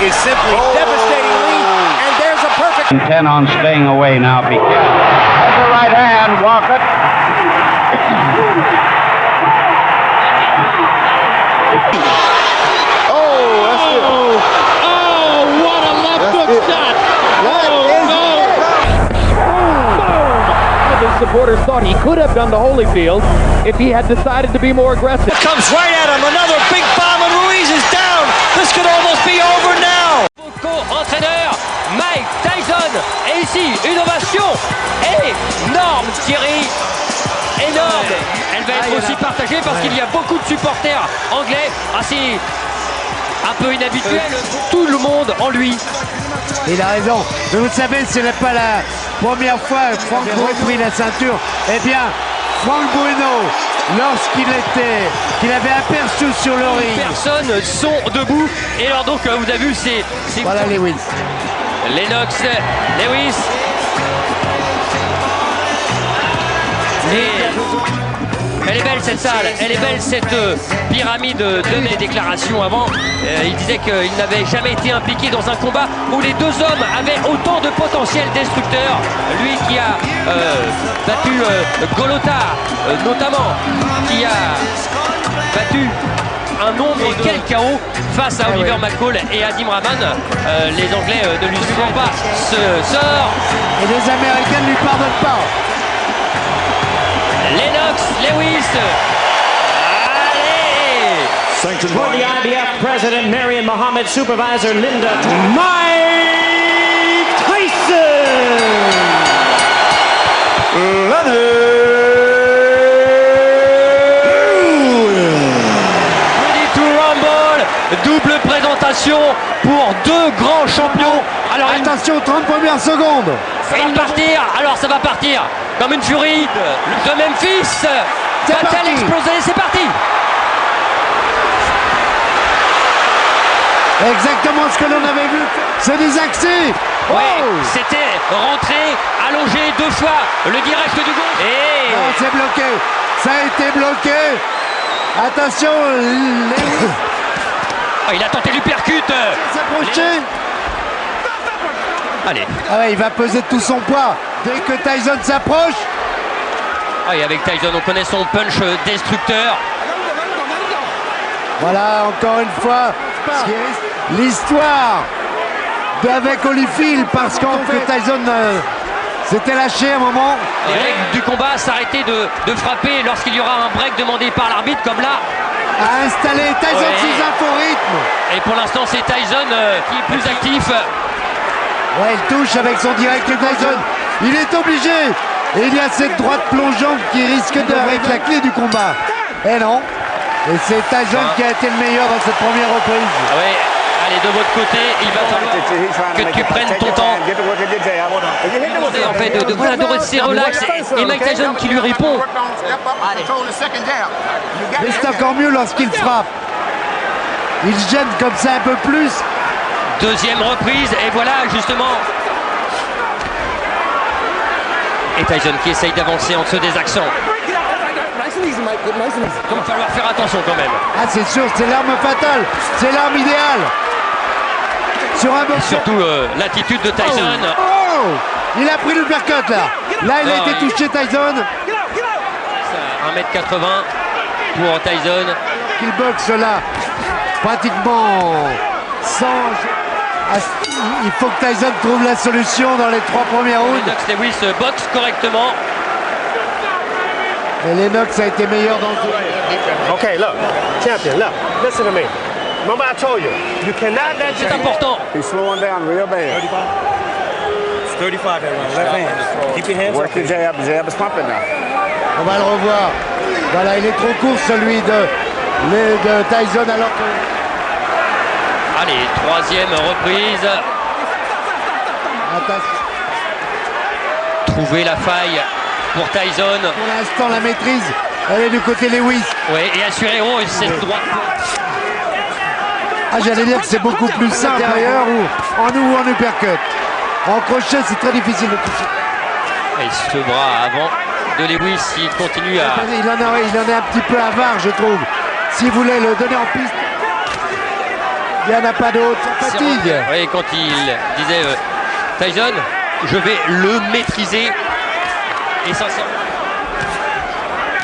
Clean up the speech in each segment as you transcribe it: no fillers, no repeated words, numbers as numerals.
is simply devastating lead, and there's a perfect... 10 on staying away now, be careful. That's the right hand, Walker. Oh, that's it. Oh, what a left hook shot. His supporters thought he could have done to Holyfield if he had decided to be more aggressive. It comes right at him. Another big bomb, and Ruiz is down. This could almost be over now. Entraîneur Mike Tyson. Et ici, une ovation énorme, Thierry. Énorme. Elle va être aussi partagée parce qu'il y a beaucoup de supporters anglais. C'est un peu inhabituel. Tout le monde en lui. Il a raison. Mais vous savez, ce n'est pas la première fois que Franck aurait pris la ceinture. Eh bien, Franck Bruno, lorsqu'il avait aperçu sur le ring. Personnes sont debout. Et alors donc, vous avez vu, c'est... Voilà Lewis. Lennox, Lewis. Elle est belle cette salle, elle est belle cette pyramide de mes déclarations avant. Il disait qu'il n'avait jamais été impliqué dans un combat où les deux hommes avaient autant de potentiel destructeur. Lui qui a battu Golota notamment, qui a battu un nombre quel chaos face à Oliver McCall et Adim Rahman. Les Anglais ne lui suivent pas ce sort. Et les Américains ne lui pardonnent pas. Lennox, Lewis. Allez! For the IBF President Marion Muhammad, Supervisor Linda Mike Tyson. Ready to Rumble. Double présentation pour deux grands champions. Alors attention, 30 premières secondes. Ça va partir. Alors ça va partir comme une furie de Memphis. Va-t-elle exploser? C'est parti. Exactement ce que l'on avait vu. C'est des accès. Oui, c'était rentré, allongé deux fois le direct du gauche. Et non, c'est bloqué. Ça a été bloqué. Attention, il a tenté l'uppercut. S'approcher. Allez. Ah ouais, il va peser tout son poids dès que Tyson s'approche. Et avec Tyson, on connaît son punch destructeur. Voilà, encore une fois, l'histoire avec Holyfield, parce que Tyson s'était lâché à un moment. Les règles du combat s'arrêter de frapper lorsqu'il y aura un break demandé par l'arbitre, comme là. A installé Tyson sous un faux rythme. Et pour l'instant, c'est Tyson qui est plus actif. Ouais, il touche avec son direct Tyson. Il est obligé. Et il y a cette droite plongeante qui risque d'être la clé du combat. Et non. Et c'est Tyson qui a été le meilleur dans cette première reprise. Ah ouais. Allez, de votre côté, il va falloir que tu prennes ton temps. En fait, de rester relax. Et Mike Tyson qui lui répond. Mais c'est encore mieux lorsqu'il frappe. Il gêne comme ça un peu plus. Deuxième reprise, et voilà justement. Et Tyson qui essaye d'avancer en dessous des accents. Il va falloir faire attention quand même. Ah, c'est sûr, c'est l'arme fatale. C'est l'arme idéale. Sur un boxeur. Surtout l'attitude de Tyson. Oh, il a pris le uppercut là. Là, il a été touché, Tyson. 1m80 pour Tyson. Qu'il boxe là, pratiquement sans... Il faut que Tyson trouve la solution dans les 3 premiers rounds. Lennox Lewis boxe correctement. Et Lennox a été meilleur dans le jeu. Okay, look, champion, look, listen to me. Remember I told you, you cannot let... C'est important. He's slowing down real bad. 35 that round, left hand. Keep your hands Work the jab, jab is pumping now. On va le revoir. Voilà, il est trop court celui de Tyson alors que... Allez, troisième reprise. Attention. Trouver la faille pour Tyson. Pour l'instant, la maîtrise, elle est du côté Lewis. Oui, et assurer cette droite. Ah, j'allais dire que c'est beaucoup plus simple intérieur ou en uppercut. En crochet, c'est très difficile de toucher. Et ce bras avant de Lewis, il continue à... Il en est un petit peu avare, je trouve. S'il voulait le donner en piste. Il n'y en a pas d'autre. Fatigue. Oui, quand il disait Tyson, je vais le maîtriser. Et sincèrement.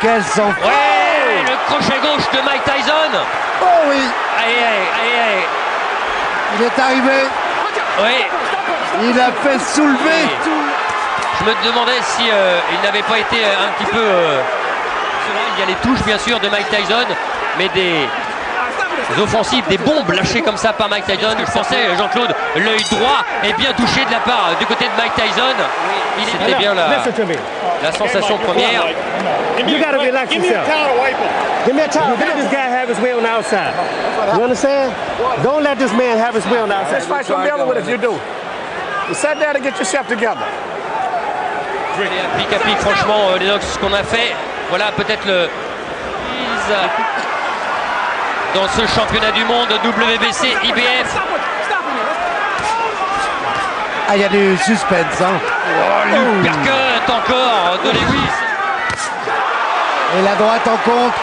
Quel sang. Ouais, le crochet gauche de Mike Tyson. Oh oui. Aïe. Il est arrivé. Oui. Il a fait soulever. Je me demandais si il n'avait pas été un petit peu... il y a les touches bien sûr de Mike Tyson, mais des offensives, des bombes lâchées comme ça par Mike Tyson. Je pensais, Jean-Claude, l'œil droit est bien touché de la part du côté de Mike Tyson. C'était bien la sensation première. You gotta relax yourself. Give me a towel. Let this guy have his way on the outside. You understand? Don't let this man have his way on the outside. This fight's gonna be over with if you do. You sit down and get yourself together. Pic à pic, franchement, Lennox, ce qu'on a fait, voilà peut-être le dans ce championnat du monde WBC IBF. Ah, il y a du suspense. Hein. L'uppercut encore de Lewis. Et la droite en contre.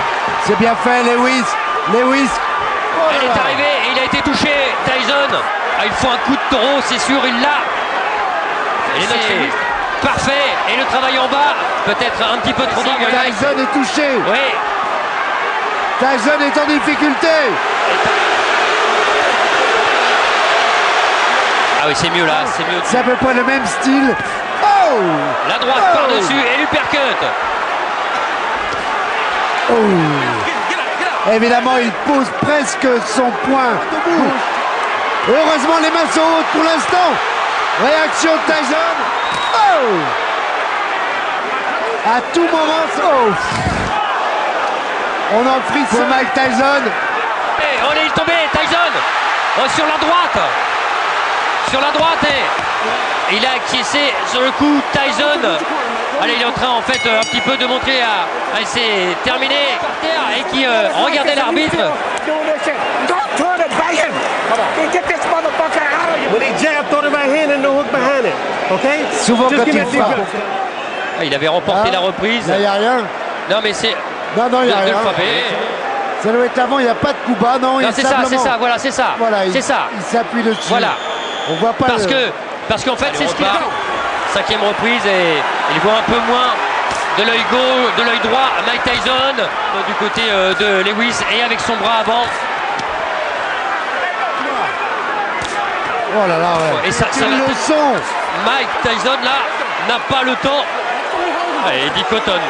C'est bien fait, Lewis. Elle est arrivée et il a été touché. Tyson. Ah, il faut un coup de taureau, c'est sûr, il l'a. Et c'est parfait. Et le travail en bas, peut-être un petit peu trop long. Tyson est touché. Oui. Tyson est en difficulté. Ah oui, c'est mieux là, c'est mieux. C'est à peu près le même style. Oh! La droite par-dessus et l'uppercut. Oh! Évidemment, il pose presque son poing. Heureusement, les mains sont hautes pour l'instant. Réaction de Tyson. Oh! À tout moment, oh! On en frise pour Mike Tyson. Et on est tombé, Tyson sur la droite. Sur la droite et il a acquiescé sur le coup. Tyson, allez, il est en train en fait un petit peu de montrer à c'est terminé par terre et qui regardait l'arbitre. When he jabbed, throw the right hand and no hook behind it. Okay? Souvent quand il frappe. Il avait remporté la reprise. Là, il n'y a rien. Non mais c'est... Non, il n'y a rien. frapper. Ça doit être avant, il n'y a pas de coup bas, non, Non, c'est ça, voilà, c'est ça. Voilà, c'est ça. Il s'appuie dessus. Voilà. On voit pas Parce qu'en fait, c'est ce qu'il a. Cinquième reprise et il voit un peu moins de l'œil gauche, de l'œil droit à Mike Tyson du côté de Lewis et avec son bras avant. Oh là là, ouais. Et ça quelle leçon. Mike Tyson là n'a pas le temps. Et Eddie Cotton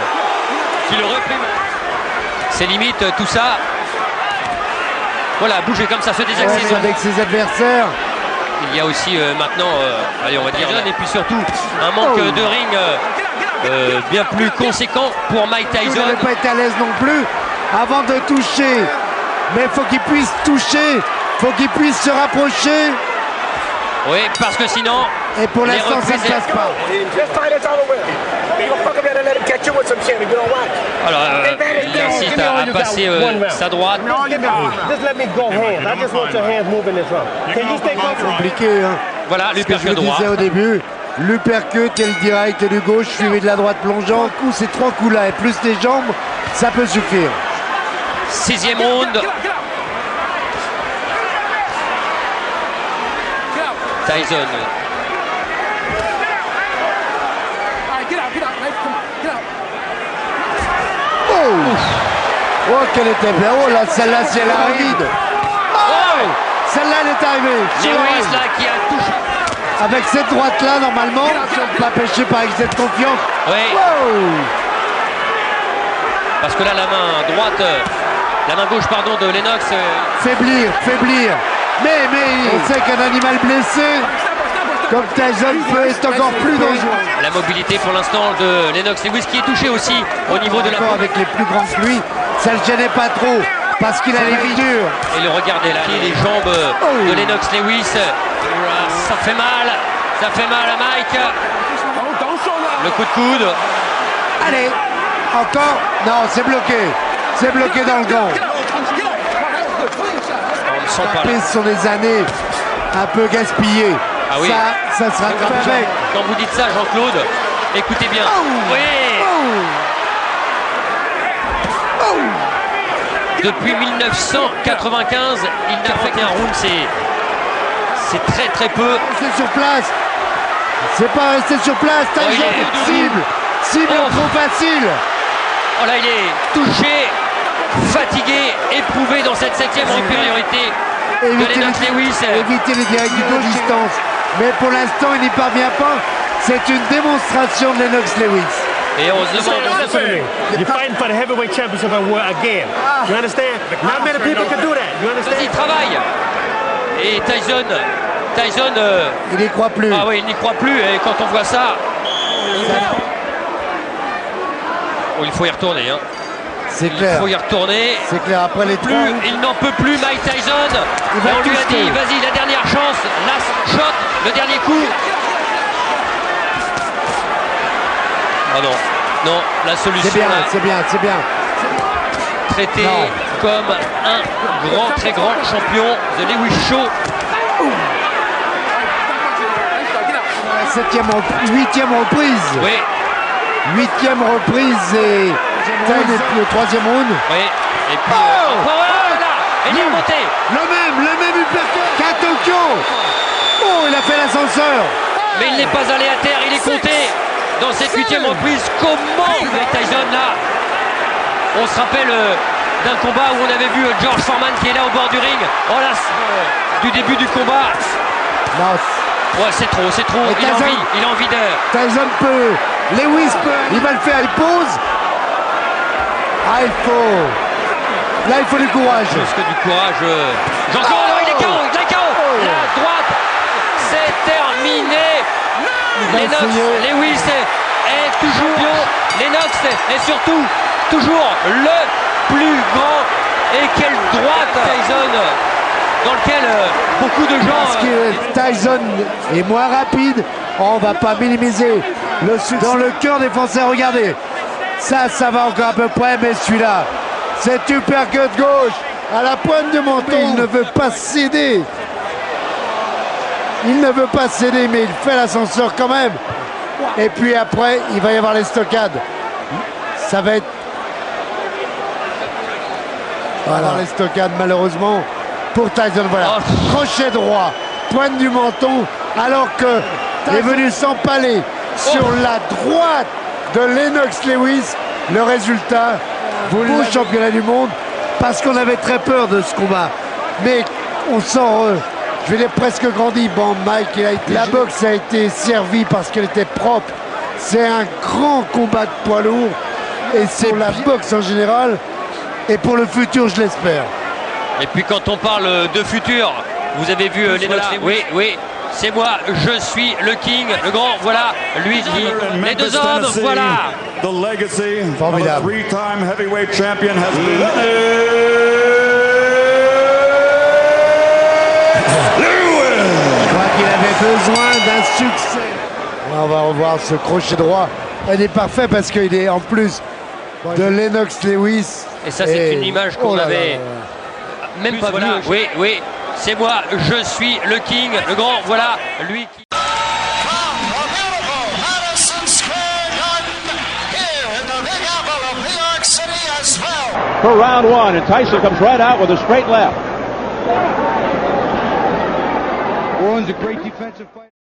qui le reprime. C'est limite tout ça. Voilà, bouger comme ça, se désaxer avec ses adversaires. Il y a aussi maintenant, allez, on va dire, et puis surtout un manque de ring bien plus conséquent pour Mike Tyson. Il n'avait pas été à l'aise non plus avant de toucher. Mais il faut qu'il puisse toucher, faut qu'il puisse se rapprocher. Oui, parce que sinon... Et pour l'instant, ça ne se passe pas. Alors, il incite à passer sa droite. C'est compliqué, hein. Voilà, l'uppercut droit. Je le disais au début, l'uppercut et le direct du gauche suivi de la droite plongeant. Ces trois coups-là et plus les jambes, ça peut suffire. 6e round. Tyson. Oh, qu'elle était bien. Oh là, celle-là, c'est la rapide. Oh, celle-là, elle est arrivée. Lewis là qui a touché. Avec cette droite-là, normalement, pas pêché par excès de confiance. Oui. Wow. Parce que là, la main droite, la main gauche, pardon, de Lennox. Faiblir. Mais on sait qu'un animal blessé, comme Tyson, peut être encore plus dangereux. La mobilité pour l'instant de Lennox Lewis qui est touché aussi au niveau de la... Avec les plus grands que lui, ça ne le gênait pas trop parce qu'il a les vies dures. Et le regardez là, les jambes de Lennox Lewis. Ça fait mal à Mike. Le coup de coude. Allez, encore. Non, c'est bloqué. C'est bloqué dans le gant. Ce sont des années un peu gaspillées. Ah oui. Ça sera parfait. Quand vous dites ça, Jean-Claude, écoutez bien. Oui. Depuis 1995, il n'a fait qu'un round, c'est très très peu. Rester sur place. C'est pas rester sur place. Tyson cible trop facile. Oh là, il est touché, fatigué, éprouvé dans cette 7e supériorité de Lennox Lewis. Éviter les directs du dos distance. Mais pour l'instant, il n'y parvient pas. C'est une démonstration de Lennox Lewis. Et on se demande. Listen to me. You're fighting for the heavyweight championship again. You understand? Not many people can do that. You understand? Il travaille. Et Tyson, il n'y croit plus. Ah oui, il n'y croit plus. Et quand on voit ça, oh, il faut y retourner. Hein. C'est clair. Il faut y retourner. C'est clair. Après les Plus, il n'en peut plus, Mike Tyson. Et on lui a dit, vas-y, la dernière chance, last shot, le dernier coup. Ah non, non, la solution. C'est bien. Traité comme un très grand champion, The Lewis Show. 8e reprise. Oui. 8e reprise et le 3e round. Oui. Et puis là, il est monté. Le même uppercut qu'à Tokyo. Oh, il a fait l'ascenseur. Mais il n'est pas allé à terre, il est compté dans cette 8e reprise. Comment Mike Tyson là? On se rappelle d'un combat où on avait vu George Foreman qui est là au bord du ring. Oh là, du début du combat. Non. Ouais, c'est trop. Il a envie de. Tyson peut. Lewis peut. Il va le faire, il pose. Ah, il faut. Là, il faut du courage. Plus que du courage. Jean-Claude, il est KO. La droite, c'est terminé. Lennox Lewis est toujours champion. Lennox est surtout toujours le plus grand. Et quelle droite Tyson, dans lequel beaucoup de gens. Parce que Tyson est moins rapide, on va pas minimiser le succès. Dans le cœur des Français, regardez. Ça va encore à peu près, mais celui-là, cet uppercut gauche à la pointe de menton, il ne veut pas céder. Il ne veut pas céder, mais il fait l'ascenseur quand même. Et puis après, il va y avoir les stockades. Ça va être... Voilà, les stockades, malheureusement, pour Tyson. Voilà, crochet droit, pointe du menton, alors que est venu s'empaler sur la droite de Lennox Lewis. Le résultat, au championnat du monde, parce qu'on avait très peur de ce combat. Mais on sent, je vais dire presque grandi. Bon, Mike, la boxe a été servie parce qu'elle était propre. C'est un grand combat de poids lourd. Et c'est la boxe en général. Et pour le futur, je l'espère. Et puis quand on parle de futur, vous avez vu Lennox Lewis. Oui, c'est moi, je suis le king, le grand, voilà, lui dit, les deux hommes, voilà. The legacy formidable. Of a three-time heavyweight champion has been Lewis. Je crois qu'il avait besoin d'un succès. On va revoir ce crochet droit. Il est parfait parce qu'il est en plus de Lennox Lewis. Et ça, c'est une image qu'on avait même pas vue. Oui, c'est moi, je suis le king, le grand, voilà, lui qui... For round one, and Tyson comes right out with a straight left. Warren's a great defensive fighter.